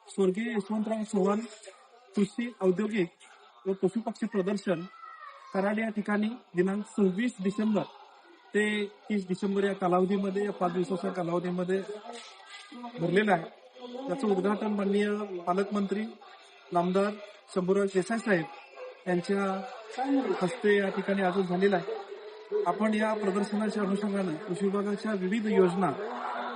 स्वर्गीय यशवंतराव चव्हाण कृषी औद्योगिक व पशुपक्षी प्रदर्शन कराड या ठिकाणी दिनांक 26 डिसेंबर ते 30 डिसेंबर या कालावधीमध्ये, या 5 दिवसाच्या कालावधीमध्ये भरलेलं आहे. त्याचं उद्घाटन माननीय पालकमंत्री नामदार शंभूराज देसाई साहेब यांच्या हस्ते या ठिकाणी आज झालेलं आहे. आपण या प्रदर्शनाच्या अनुषंगानं कृषी विभागाच्या विविध योजना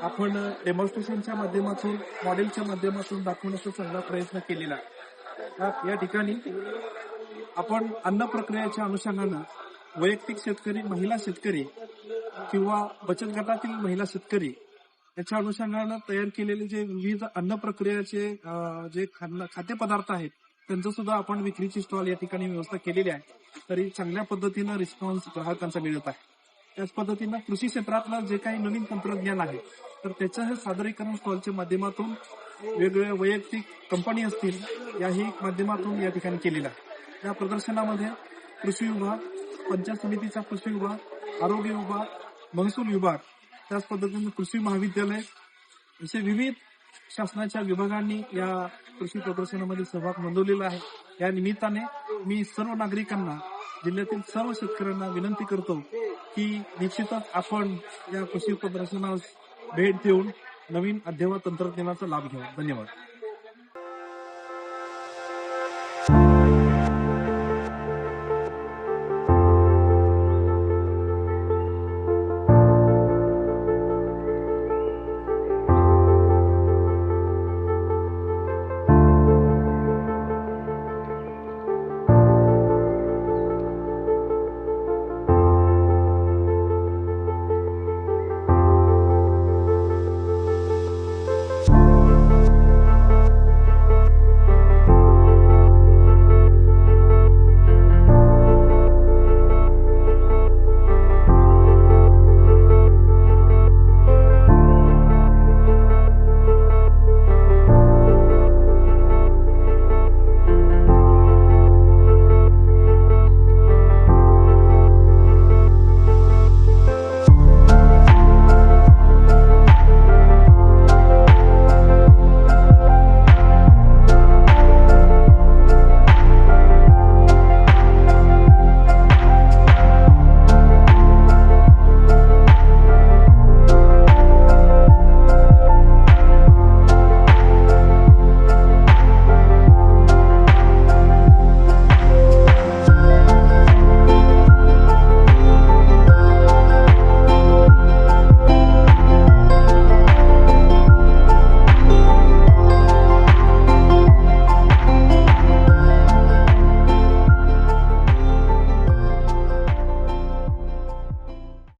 आपण डेमॉन्स्ट्रेशनच्या माध्यमातून, मॉडेलच्या माध्यमातून दाखवण्याचा चांगला प्रयत्न केलेला आहे. या ठिकाणी आपण अन्न प्रक्रियेच्या अनुषंगानं वैयक्तिक शेतकरी, महिला शेतकरी किंवा बचत गटातील महिला शेतकरी याच्या अनुषंगानं तयार केलेले जे विविध अन्न प्रक्रियेचे जे खाद्यपदार्थ आहेत त्यांचं सुद्धा आपण विक्रीची स्टॉल या ठिकाणी व्यवस्था केलेली आहे. तरी चांगल्या पद्धतीनं रिस्पॉन्स ग्राहकांचा मिळत आहे. त्याच पद्धतीनं कृषी क्षेत्रातलं जे काही नवीन तंत्रज्ञान आहे तर त्याचं हे सादरीकरण स्टॉलच्या माध्यमातून वेगवेगळ्या वैयक्तिक कंपनी असतील याही माध्यमातून या ठिकाणी केलेलं आहे. या प्रदर्शनामध्ये कृषी विभाग, पंचायत समितीचा कृषी विभाग, आरोग्य विभाग, महसूल विभाग, त्याच पद्धतीने कृषी महाविद्यालय असे विविध शासनाच्या विभागांनी या कृषी प्रदर्शनामध्ये सहभाग नोंदवलेला आहे. या निमित्ताने मी सर्व नागरिकांना, जिल्ह्यातील सर्व शेतकऱ्यांना विनंती करतो की निश्चितच आपण या कृषी प्रदर्शनास भेट देऊन नवीन अद्ययावत तंत्रज्ञानाचा लाभ घ्यावा. धन्यवाद.